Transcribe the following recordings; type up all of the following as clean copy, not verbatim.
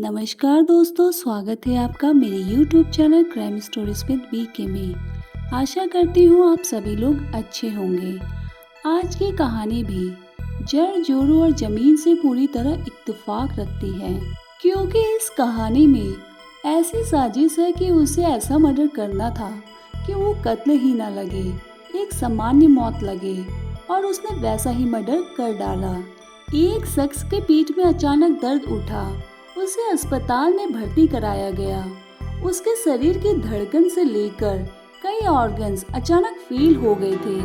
नमस्कार दोस्तों, स्वागत है आपका मेरे YouTube channel crime stories with BK में। आशा करती हूँ आप सभी लोग अच्छे होंगे। आज की कहानी भी जड़ जोरों और ज़मीन से पूरी तरह इत्तेफाक रखती है, क्योंकि इस कहानी में ऐसी साजिश है कि उसे ऐसा मर्डर करना था कि वो कत्ल ही ना लगे, एक सामान्य मौत लगे, और उसने वैसा ही मर्डर कर डाला। एक शख्स के पीठ में अचानक दर्द उठा, उसे अस्पताल में भर्ती कराया गया। उसके शरीर की धड़कन से लेकर कई ऑर्गन्स अचानक फेल हो गए थे।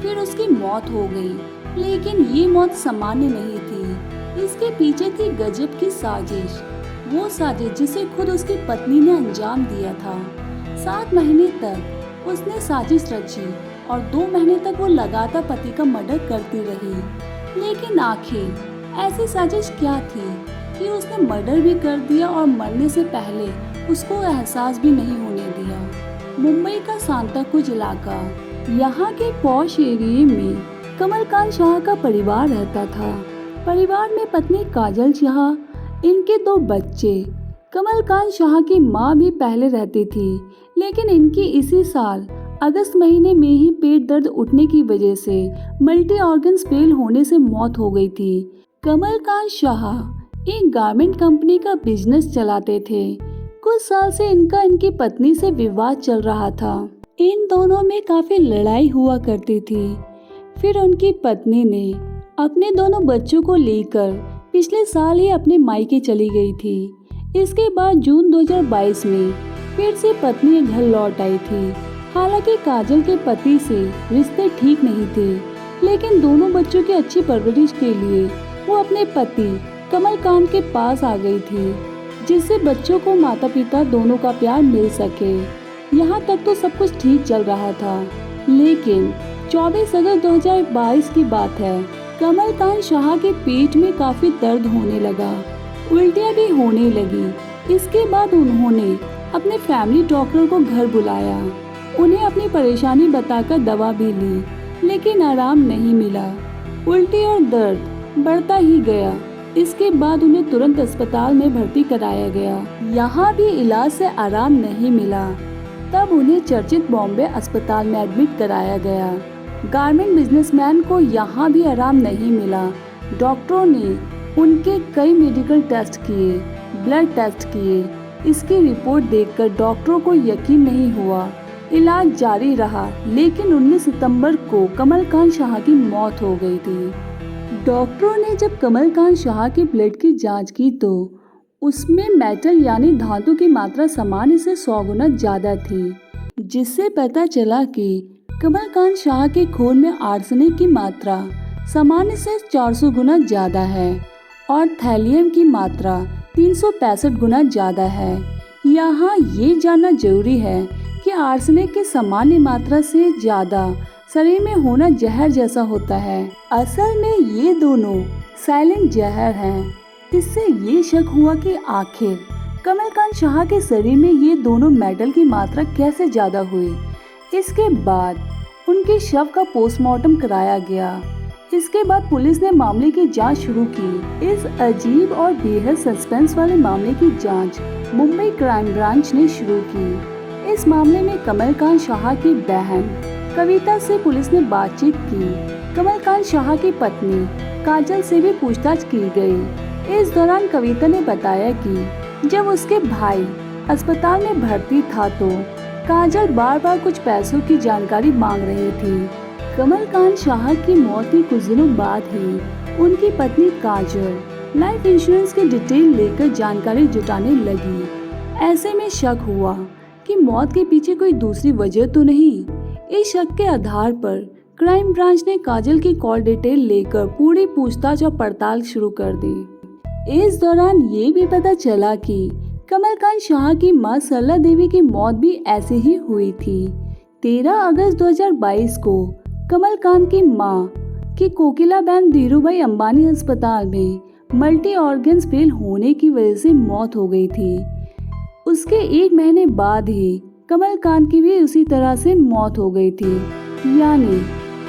फिर उसकी मौत हो गई, लेकिन ये मौत सामान्य नहीं थी। इसके पीछे थी गजब की साजिश, वो साजिश जिसे खुद उसकी पत्नी ने अंजाम दिया था। 7 महीने तक उसने साजिश रची और 2 महीने तक वो लगातार पति का मर्डर करती रही। लेकिन आखिर ऐसी साजिश क्या थी कि उसने मर्डर भी कर दिया और मरने से पहले उसको एहसास भी नहीं होने दिया। मुंबई का सांताक्रूज इलाका, यहाँ के पॉश एरिया में कमलकांत शाह का परिवार रहता था। परिवार में पत्नी काजल शाह, इनके 2 बच्चे। कमलकांत शाह की माँ भी पहले रहती थी, लेकिन इनकी इसी साल अगस्त महीने में ही पेट दर्द उठने की वजह से मल्टी ऑर्गन्स फेल होने से मौत हो गई थी। कमलकांत शाह एक गारमेंट कंपनी का बिजनेस चलाते थे। कुछ साल से इनकी पत्नी से विवाद चल रहा था। इन दोनों में काफी लड़ाई हुआ करती थी। फिर उनकी पत्नी ने अपने दोनों बच्चों को लेकर पिछले साल ही अपने मायके चली गई थी। इसके बाद जून 2022 में फिर से पत्नी घर लौट आई थी। हालांकि काजल के पति से रिश्ते ठीक नहीं थे, लेकिन दोनों बच्चों की अच्छी परवरिश के लिए वो अपने पति कमलकांत के पास आ गई थी, जिससे बच्चों को माता पिता दोनों का प्यार मिल सके। यहाँ तक तो सब कुछ ठीक चल रहा था, लेकिन 24 अगस्त 2022 की बात है। कमलकांत शाह के पेट में काफी दर्द होने लगा, उल्टियाँ भी होने लगी। इसके बाद उन्होंने अपने फैमिली डॉक्टर को घर बुलाया। उन्हें अपनी परेशानी बताकर दवा भी ली, लेकिन आराम नहीं मिला। उल्टी और दर्द बढ़ता ही गया। इसके बाद उन्हें तुरंत अस्पताल में भर्ती कराया गया। यहाँ भी इलाज से आराम नहीं मिला। तब उन्हें चर्चित बॉम्बे अस्पताल में एडमिट कराया गया। गारमेंट बिजनेसमैन को यहाँ भी आराम नहीं मिला। डॉक्टरों ने उनके कई मेडिकल टेस्ट किए, ब्लड टेस्ट किए। इसकी रिपोर्ट देखकर डॉक्टरों को यकीन नहीं हुआ। इलाज जारी रहा, लेकिन 19 सितंबर को कमलकांत शाह की मौत हो गई थी। डॉक्टरों ने जब कमलकांत शाह के ब्लड की जांच की तो उसमें मेटल यानी धातु की मात्रा सामान्य से 100 गुना ज़्यादा थी, जिससे पता चला कि कमलकांत शाह के खून में आर्सेनिक की मात्रा सामान्य से 400 गुना ज़्यादा है और थैलियम की मात्रा 365 गुना ज़्यादा है। यहाँ ये जानना जरूरी है कि आर्सेनिक की सामान्य मात्रा से ज़्यादा शरीर में होना जहर जैसा होता है। असल में ये दोनों साइलेंट जहर हैं। इससे ये शक हुआ कि आखिर कमलकांत शाह के शरीर में ये दोनों मेटल की मात्रा कैसे ज्यादा हुई। इसके बाद उनके शव का पोस्टमार्टम कराया गया। इसके बाद पुलिस ने मामले की जांच शुरू की। इस अजीब और बेहद सस्पेंस वाले मामले की जांच मुंबई क्राइम ब्रांच ने शुरू की। इस मामले में कमलकांत शाह की बहन कविता से पुलिस ने बातचीत की। कमलकांत शाह की पत्नी काजल से भी पूछताछ की गई। इस दौरान कविता ने बताया कि जब उसके भाई अस्पताल में भर्ती था तो काजल बार बार कुछ पैसों की जानकारी मांग रही थी। कमलकांत शाह की मौत के कुछ दिनों बाद ही उनकी पत्नी काजल लाइफ इंश्योरेंस की डिटेल लेकर जानकारी जुटाने लगी। ऐसे में शक हुआ कि मौत के पीछे कोई दूसरी वजह तो नहीं। इस शक के आधार पर क्राइम ब्रांच ने काजल की कॉल डिटेल लेकर पूरी पूछताछ और पड़ताल शुरू कर दी। इस दौरान ये भी पता चला कि कमलकांत शाह की मां सरला देवी की मौत भी ऐसे ही हुई थी। 13 अगस्त 2022 को कमलकांत की मां की कोकिलाबेन धीरूभाई अंबानी अस्पताल में मल्टी ऑर्गन्स फेल होने की वजह से मौत हो गई थी। उसके 1 महीने बाद ही कमलकांत की भी उसी तरह से मौत हो गई थी। यानी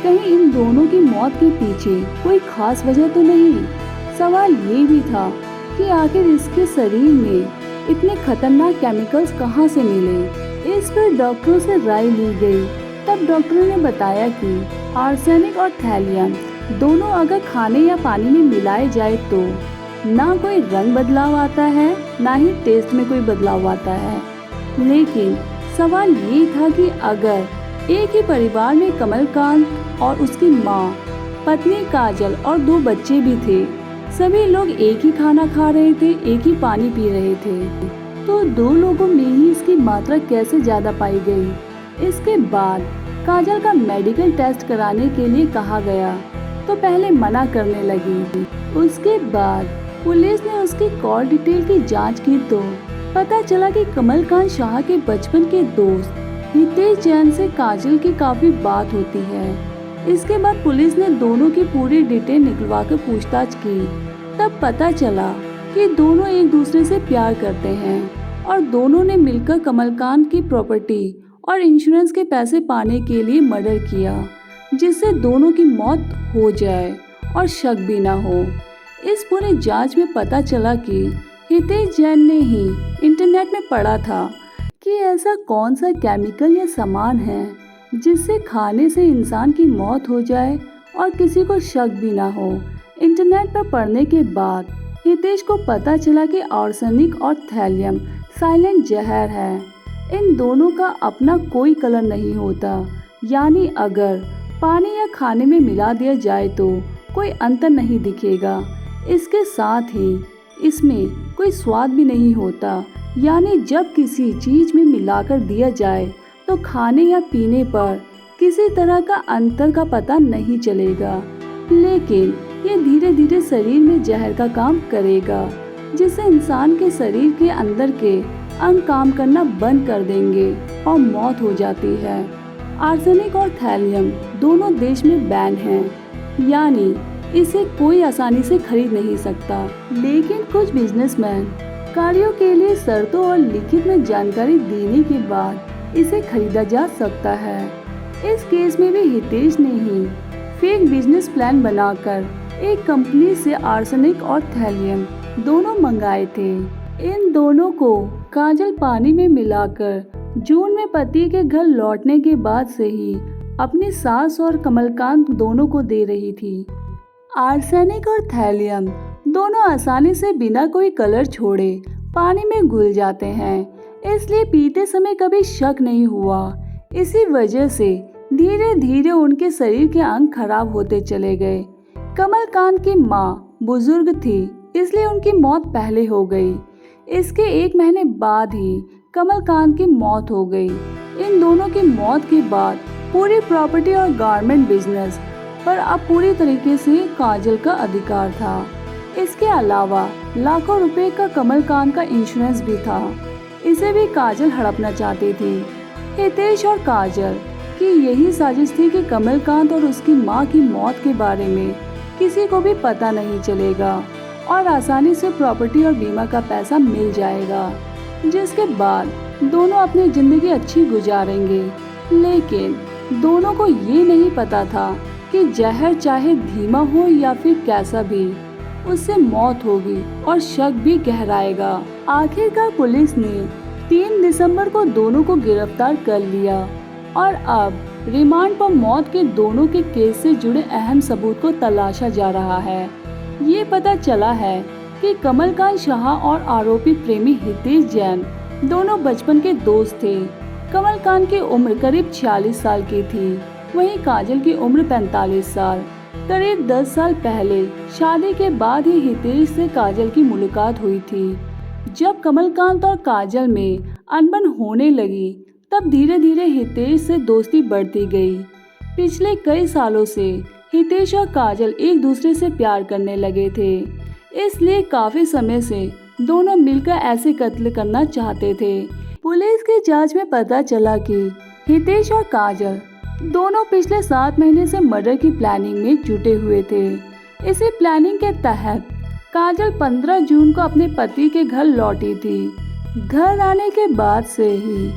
कहीं इन दोनों की मौत के पीछे कोई खास वजह तो नहीं। सवाल ये भी था कि आखिर इसके शरीर में इतने खतरनाक केमिकल्स कहाँ से मिले। इस पर डॉक्टरों से राय ली गई। तब डॉक्टरों ने बताया कि आर्सेनिक और थैलियम दोनों अगर खाने या पानी में मिलाए जाए तो ना कोई रंग बदलाव आता है, ना ही टेस्ट में कोई बदलाव आता है। लेकिन सवाल ये था कि अगर एक ही परिवार में कमलकांत और उसकी माँ, पत्नी काजल और 2 बच्चे भी थे, सभी लोग एक ही खाना खा रहे थे, एक ही पानी पी रहे थे, तो 2 लोगों में ही इसकी मात्रा कैसे ज्यादा पाई गई। इसके बाद काजल का मेडिकल टेस्ट कराने के लिए कहा गया तो पहले मना करने लगी। उसके बाद पुलिस ने उसकी कॉल डिटेल की जांच की तो पता चला कि कमलकांत शाह के बचपन के दोस्त हितेश जैन से काजल की काफी बात होती है। इसके बाद पुलिस ने दोनों की पूरी डिटेल निकलवाकर पूछताछ की। तब पता चला कि दोनों एक दूसरे से प्यार करते हैं और दोनों ने मिलकर कमलकांत की प्रॉपर्टी और इंश्योरेंस के पैसे पाने के लिए मर्डर किया, जिससे दोनों की मौत हो जाए और शक भी ना हो। इस पूरी जांच में पता चला कि हितेश जैन ने ही इंटरनेट में पढ़ा था कि ऐसा कौन सा केमिकल या सामान है जिससे खाने से इंसान की मौत हो जाए और किसी को शक भी ना हो। इंटरनेट पर पढ़ने के बाद हितेश को पता चला कि आर्सेनिक और थैलियम साइलेंट जहर है। इन दोनों का अपना कोई कलर नहीं होता, यानी अगर पानी या खाने में मिला दिया जाए तो कोई अंतर नहीं दिखेगा। इसके साथ ही इसमें कोई स्वाद भी नहीं होता, यानी जब किसी चीज में मिलाकर दिया जाए तो खाने या पीने पर किसी तरह का अंतर का पता नहीं चलेगा। लेकिन ये धीरे धीरे शरीर में जहर का काम करेगा, जिससे इंसान के शरीर के अंदर के अंग काम करना बंद कर देंगे और मौत हो जाती है। आर्सेनिक और थैलियम दोनों देश में बैन हैं, यानी इसे कोई आसानी से खरीद नहीं सकता। लेकिन कुछ बिजनेसमैन कार्यों के लिए शर्तों और लिखित में जानकारी देने के बाद इसे खरीदा जा सकता है। इस केस में भी हितेश ने ही फेक बिजनेस प्लान बनाकर एक कंपनी से आर्सेनिक और थैलियम दोनों मंगाए थे। इन दोनों को काजल पानी में मिलाकर जून में पति के घर लौटने के बाद से ही अपनी सास और कमलकांत दोनों को दे रही थी। आर्सेनिक और थैलियम दोनों आसानी से बिना कोई कलर छोड़े पानी में घुल जाते हैं, इसलिए पीते समय कभी शक नहीं हुआ। इसी वजह से धीरे धीरे उनके शरीर के अंग खराब होते चले गए। कमलकांत की माँ बुजुर्ग थी, इसलिए उनकी मौत पहले हो गई। इसके 1 महीने बाद ही कमलकांत की मौत हो गई। इन दोनों की मौत के बाद पूरी प्रॉपर्टी और गारमेंट बिजनेस पर अब पूरी तरीके से काजल का अधिकार था। इसके अलावा लाखों रुपए का कमलकांत का इंश्योरेंस भी था। इसे भी काजल हड़पना चाहती थी। हितेश और काजल की यही साजिश थी कि कमलकांत और उसकी मां की मौत के बारे में किसी को भी पता नहीं चलेगा और आसानी से प्रॉपर्टी और बीमा का पैसा मिल जाएगा, जिसके बाद दोनों अपनी जिंदगी अच्छी गुजारेंगे। लेकिन दोनों को ये नहीं पता था कि जहर चाहे धीमा हो या फिर कैसा भी, उससे मौत होगी और शक भी गहराएगा। आखिरकार पुलिस ने 3 दिसंबर को दोनों को गिरफ्तार कर लिया और अब रिमांड पर मौत के दोनों के केस से जुड़े अहम सबूत को तलाशा जा रहा है। ये पता चला है कि कमलकांत शाह और आरोपी प्रेमी हितेश जैन दोनों बचपन के दोस्त थे। कमलकांत की उम्र करीब 46 साल की थी, वहीं काजल की उम्र 45 साल। करीब 10 साल पहले शादी के बाद ही हितेश से काजल की मुलाकात हुई थी। जब कमलकांत और काजल में अनबन होने लगी, तब धीरे धीरे हितेश से दोस्ती बढ़ती गई। पिछले कई सालों से हितेश और काजल एक दूसरे से प्यार करने लगे थे, इसलिए काफी समय से दोनों मिलकर ऐसे कत्ल करना चाहते थे। पुलिस की जांच में पता चला कि हितेश और काजल दोनों पिछले 7 महीने से मर्डर की प्लानिंग में जुटे हुए थे। इसी प्लानिंग के तहत काजल 15 जून को अपने पति के घर लौटी थी। घर आने के बाद से ही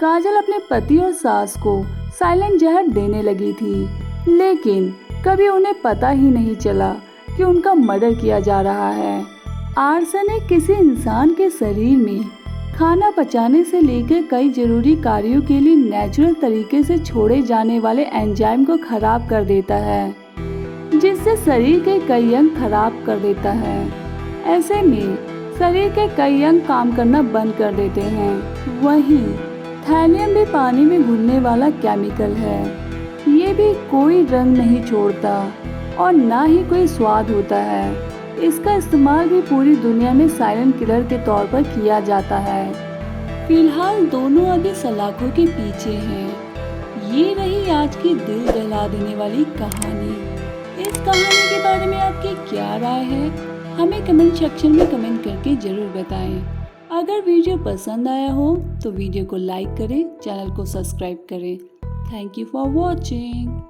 काजल अपने पति और सास को साइलेंट जहर देने लगी थी, लेकिन कभी उन्हें पता ही नहीं चला कि उनका मर्डर किया जा रहा है। आर्सेनिक किसी इंसान के शरीर में खाना पचाने से लेकर कई जरूरी कार्यों के लिए नेचुरल तरीके से छोड़े जाने वाले एंजाइम को खराब कर देता है, जिससे शरीर के कई अंग खराब कर देता है। ऐसे में शरीर के कई अंग काम करना बंद कर देते हैं। वहीं थैलियम भी पानी में घुलने वाला केमिकल है। ये भी कोई रंग नहीं छोड़ता और ना ही कोई स्वाद होता है। इसका इस्तेमाल भी पूरी दुनिया में साइलेंट किलर के तौर पर किया जाता है। फिलहाल दोनों अभी सलाखों के पीछे हैं। ये रही आज की दिल दहला देने वाली कहानी। इस कहानी के बारे में आपकी क्या राय है, हमें कमेंट सेक्शन में कमेंट करके जरूर बताएं। अगर वीडियो पसंद आया हो तो वीडियो को लाइक करें, चैनल को सब्सक्राइब करें। Thank you for watching.